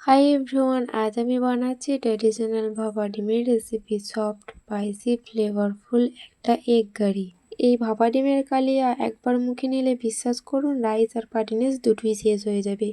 Hi everyone, আজ আমি বানাচ্ছি ট্র্যাডিশনাল ভাপা ডিমের রেসিপি। সফট স্পাইসি ফ্লেভারফুল একটা এগ কারি। এই ভাপা ডিমের কালিয়া একবার মুখে নিলে বিশ্বাস করুন রাইস আর পাটিনেস দুটোই শেষ হয়ে যাবে।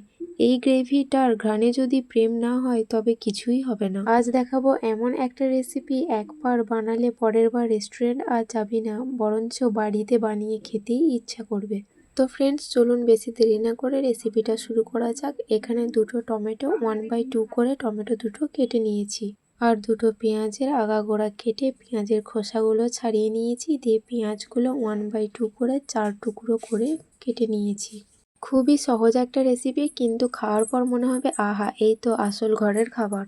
এই গ্রেভিটার ঘ্রাণে যদি প্রেম না হয় তবে কিছুই হবে না। আজ দেখাবো এমন একটা রেসিপি, একবার বানালে পরের বার রেস্টুরেন্ট আর যাবি না, বরঞ্চ বাড়িতে বানিয়ে খেতেই ইচ্ছা করবে। তো ফ্রেন্ডস, চলুন বেশি দেরি না করে রেসিপিটা শুরু করা যাক। এখানে দুটো টমেটো 1/2 করে টমেটো দুটো কেটে নিয়েছি, আর দুটো পেঁয়াজের আগাগোড়া কেটে পেঁয়াজের খোসাগুলো ছাড়িয়ে নিয়েছি। দিয়ে পেঁয়াজগুলো 1/2 করে 4 টুকরো করে কেটে নিয়েছি। খুবই সহজ একটা রেসিপি, কিন্তু খাওয়ার পর মনে হবে আহা, এই তো আসল ঘরের খাবার।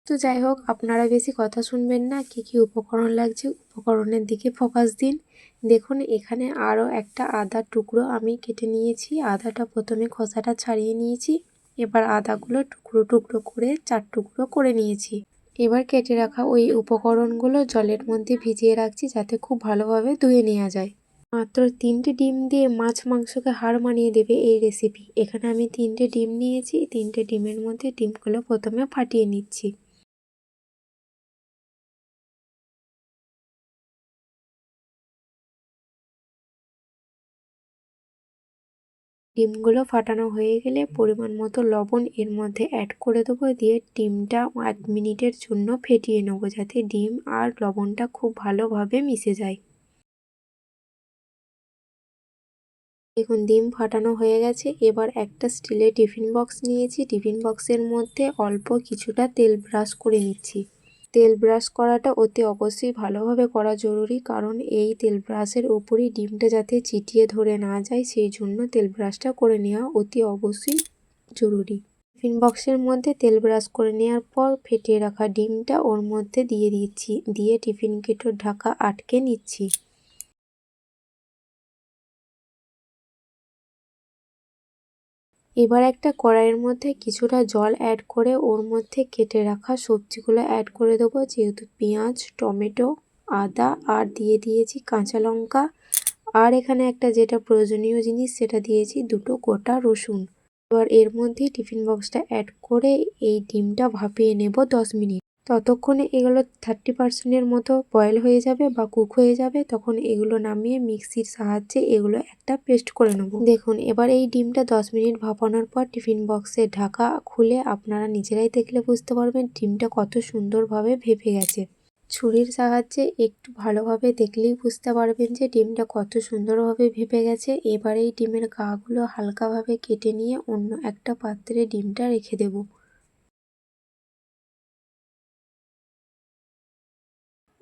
তো যাই হোক, আপনারা বেশি কথা শুনবেন না, কি কি উপকরণ লাগছে উপকরণের দিকে ফোকাস দিন। দেখুন, এখানে আরও একটা আদার টুকরো আমি কেটে নিয়েছি। আদাটা প্রথমে খোসাটা ছাড়িয়ে নিয়েছি, এবার আদাগুলো টুকরো টুকরো করে 4 টুকরো করে নিয়েছি। এবার কেটে রাখা ওই উপকরণগুলো জলের মধ্যে ভিজিয়ে রাখছি, যাতে খুব ভালোভাবে ধুয়ে নেওয়া যায়। মাত্র 3টে ডিম দিয়ে মাছ মাংসকে হার মানিয়ে দেবে এই রেসিপি। এখানে আমি 3টে ডিম নিয়েছি। 3টে ডিমের মধ্যে ডিমগুলো প্রথমে ফাটিয়ে নিচ্ছি। ডিমগুলো ফাটানো হয়ে গেলে পরিমাণ মতো লবণ এর মধ্যে অ্যাড করে দেবো। দিয়ে ডিমটা 1 মিনিটের জন্য ফেটিয়ে নেবো, যাতে ডিম আর লবণটা খুব ভালোভাবে মিশে যায়। দেখুন, ডিম ফাটানো হয়ে গেছে। এবার একটা স্টিলের টিফিন বক্স নিয়েছি। টিফিন বক্সের মধ্যে অল্প কিছুটা তেল ব্রাশ করে নিচ্ছি। তেল ব্রাশ করাটা অতি অবশ্যই ভালোভাবে করা জরুরি, কারণ এই তেল ব্রাশের উপরই ডিমটা যাতে চিটিয়ে ধরে না যায়, সেই জন্য তেল ব্রাশটা করে নেওয়া অতি অবশ্যই জরুরি। টিফিন বক্সের মধ্যে তেল ব্রাশ করে নেওয়ার পর ফেটিয়ে রাখা ডিমটা ওর মধ্যে দিয়ে দিচ্ছি। দিয়ে টিফিন কেটোর ঢাকা আটকে নিচ্ছি। এবার একটা কড়াইয়ের মধ্যে কিছুটা জল অ্যাড করে ওর মধ্যে কেটে রাখা সবজিগুলো অ্যাড করে দেবো। যেহেতু পেঁয়াজ, টমেটো, আদা আর দিয়ে দিয়েছি কাঁচা লঙ্কা, আর এখানে একটা যেটা প্রয়োজনীয় জিনিস সেটা দিয়েছি, দুটো গোটা রসুন। এবার এর মধ্যেই টিফিন বক্সটা অ্যাড করে এই ডিমটা ভাপিয়ে নেব 10 মিনিট। ততক্ষণে এগুলো 30% মতো বয়েল হয়ে যাবে বা কুক হয়ে যাবে। তখন এগুলো নামিয়ে মিক্সির সাহায্যে এগুলো একটা পেস্ট করে নেব। দেখুন, এবার এই ডিমটা 10 মিনিট ভাপানোর পর টিফিন বক্সের ঢাকা খুলে আপনারা নিজেরাই দেখলে বুঝতে পারবেন ডিমটা কত সুন্দরভাবে ভেপে গেছে। ছুরির সাহায্যে একটু ভালোভাবে দেখলেই বুঝতে পারবেন যে ডিমটা কত সুন্দরভাবে ভেপে গেছে। এবার এই ডিমের গাগুলো হালকাভাবে কেটে নিয়ে অন্য একটা পাত্রে ডিমটা রেখে দেব।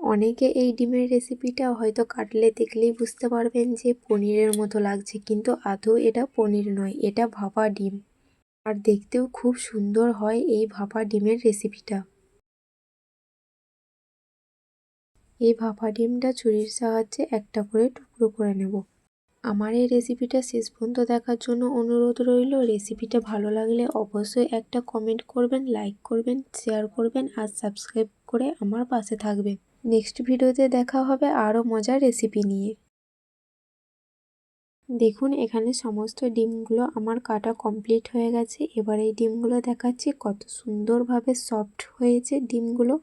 অনেকে এই ডিমের রেসিপিটা হয়তো কাটলে দেখলেই বুঝতে পারবেন যে পনিরের মতো লাগছে, কিন্তু আদৌ এটা পনির নয়, এটা ভাপা ডিম। আর দেখতেও খুব সুন্দর হয় এই ভাপা ডিমের রেসিপিটা। এই ভাপা ডিমটা ছুরির সাহায্যে একটা করে টুকরো করে নেব। আমার এই রেসিপিটা শেষ পর্যন্ত দেখার জন্য অনুরোধ রইল। রেসিপিটা ভালো লাগলে অবশ্যই একটা কমেন্ট করবেন, লাইক করবেন, শেয়ার করবেন আর সাবস্ক্রাইব করে আমার পাশে থাকবেন। নেক্সট ভিডিওতে দেখা হবে আরও মজার রেসিপি নিয়ে। দেখুন, এখানে সমস্ত ডিমগুলো আমার কাটা কমপ্লিট হয়ে গেছে। এবার এই ডিমগুলো দেখাচ্ছি কত সুন্দরভাবে সফট হয়েছে ডিমগুলো,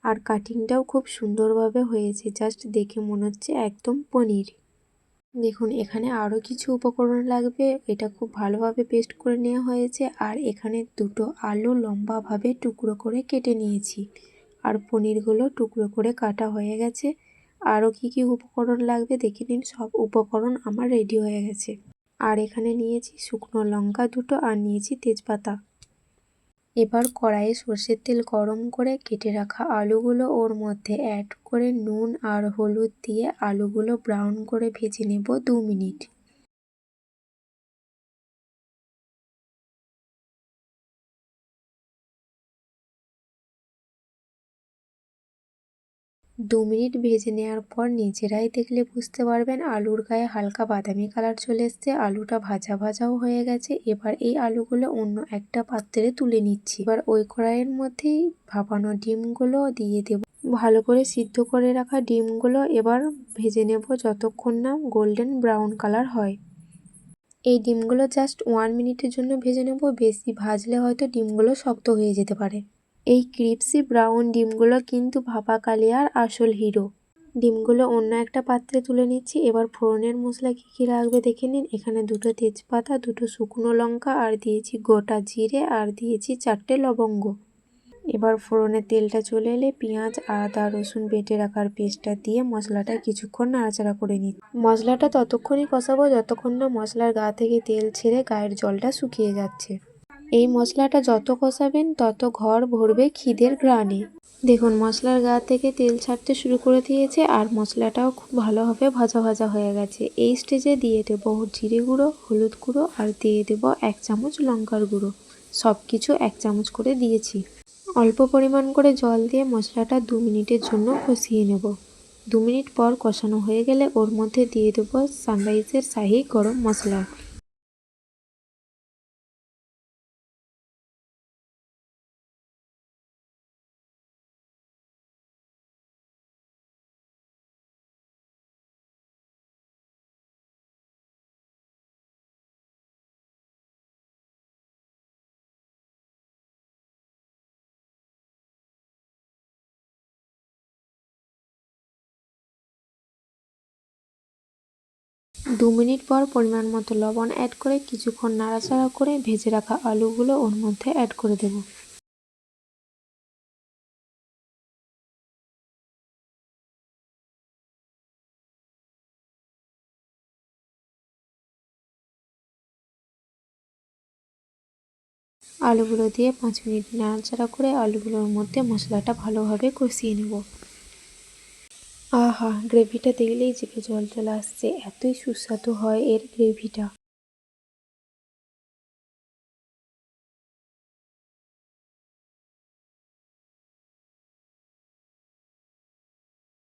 আর কাটিংটাও খুব সুন্দরভাবে হয়েছে, জাস্ট দেখে মনে হচ্ছে একদম পনির। দেখুন, এখানে আরও কিছু উপকরণ লাগবে। এটা খুব ভালোভাবে পেস্ট করে নেওয়া হয়েছে। আর এখানে দুটো আলু লম্বাভাবে টুকরো করে কেটে নিয়েছি, আর পনিরগুলো টুকরো করে কাটা হয়ে গেছে। আরও কি কি উপকরণ লাগবে দেখে নিন। সব উপকরণ আমার রেডি হয়ে গেছে। আর এখানে নিয়েছি শুকনো লঙ্কা দুটো, আর নিয়েছি তেজপাতা। এবার কড়াইয়ে সর্ষের তেল গরম করে কেটে রাখা আলুগুলো ওর মধ্যে অ্যাড করে নুন আর হলুদ দিয়ে আলুগুলো ব্রাউন করে ভেজে নেব 2 মিনিট। 2 মিনিট ভেজে নেওয়ার পর নিজেরাই দেখলে বুঝতে পারবেন আলুর গায়ে হালকা বাদামি কালার চলে এসছে, আলুটা ভাজা ভাজাও হয়ে গেছে। এবার এই আলুগুলো অন্য একটা পাত্রে তুলে নিচ্ছি। এবার ওই কড়াইয়ের মধ্যেই ভাপানো ডিমগুলো দিয়ে দেব। ভালো করে সিদ্ধ করে রাখা ডিমগুলো এবার ভেজে নেব যতক্ষণ না গোল্ডেন ব্রাউন কালার হয়। এই ডিমগুলো জাস্ট 1 মিনিটের জন্য ভেজে নেব, বেশি ভাজলে হয়তো ডিমগুলো শক্ত হয়ে যেতে পারে। এই ক্রিপসি ব্রাউন ডিমগুলো কিন্তু ভাপা কালিয়ার আসল হিরো। ডিমগুলো অন্য একটা পাত্রে তুলে নিচ্ছি। এবার ফোড়নের মশলা কী কী লাগবে দেখে নিন। এখানে 2টো তেজপাতা, 2টো শুকনো লঙ্কা আর দিয়েছি গোটা জিরে আর দিয়েছি 4টে লবঙ্গ। এবার ফোড়নের তেলটা চলে এলে পেঁয়াজ, আদা, রসুন বেটে রাখার পেস্টটা দিয়ে মশলাটা কিছুক্ষণ নাড়াচাড়া করে নিই। মশলাটা ততক্ষণই কষাবো যতক্ষণ না মশলার গা থেকে তেল ছেড়ে গায়ের জলটা শুকিয়ে যাচ্ছে। এই মশলাটা যত কষাবেন তত ঘর ভরবে খিদের ঘ্রাণে। দেখুন মশলার গা থেকে তেল ছাড়তে শুরু করে দিয়েছে আর মশলাটাও খুব ভালোভাবে ভাজা ভাজা হয়ে গেছে। এই স্টেজে দিয়ে দেবো জিরে গুঁড়ো, হলুদ গুঁড়ো আর দিয়ে দেবো 1 চামচ লঙ্কার গুঁড়ো। সব কিছু 1 চামচ করে দিয়েছি। অল্প পরিমাণ করে জল দিয়ে মশলাটা 2 মিনিটের জন্য কষিয়ে নেব। 2 মিনিট পর কষানো হয়ে গেলে ওর মধ্যে দিয়ে দেবো সানরাইজের শাহি গরম মশলা। দু মিনিট পর পরিমাণ মতো লবণ অ্যাড করে কিছুক্ষণ নাড়াচাড়া করে ভেজে রাখা আলুগুলো ওর মধ্যে অ্যাড করে দেব। আলুগুলো দিয়ে 5 মিনিট নাড়াচাড়া করে আলুগুলোর মধ্যে মশলাটা ভালোভাবে কষিয়ে নেব। আহা, গ্রেভিটা দেখলেই জিভে জল চলে আসছে, এতই সুস্বাদু হয় এর গ্রেভিটা।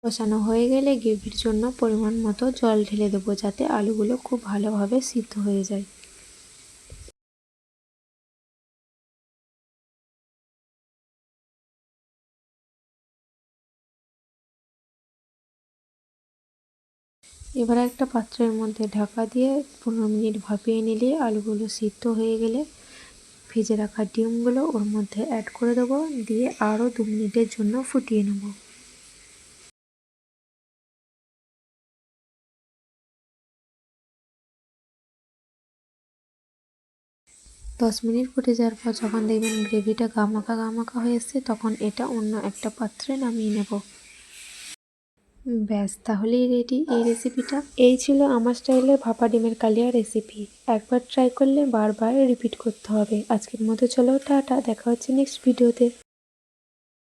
কষানো হয়ে গেলে গ্রেভির জন্য পরিমাণ মতো জল ঢেলে দেবো যাতে আলুগুলো খুব ভালোভাবে সিদ্ধ হয়ে যায়। এবার একটা পাত্রের মধ্যে ঢাকা দিয়ে 15 মিনিট ভাপিয়ে নিলে আলুগুলো সিদ্ধ হয়ে গেলে ভেজে রাখা ডিমগুলো ওর মধ্যে অ্যাড করে দেবো, দিয়ে আরও 2 মিনিটের জন্য ফুটিয়ে নেব। 10 মিনিট ফুটে যাওয়ার পর যখন দেখবেন গ্রেভিটা গামাখা গামাখা হয়ে এসছে তখন এটা অন্য একটা পাত্রে নামিয়ে নেব। ব্যাস, তাহলেই রেডি এই রেসিপিটা। এই ছিল আমার স্টাইলের ভাপা ডিমের কালিয়া রেসিপি। একবার ট্রাই করলে বারবার রিপিট করতে হবে। আজকের মতো চলো টাটা, দেখা হচ্ছে নেক্সট ভিডিওতে।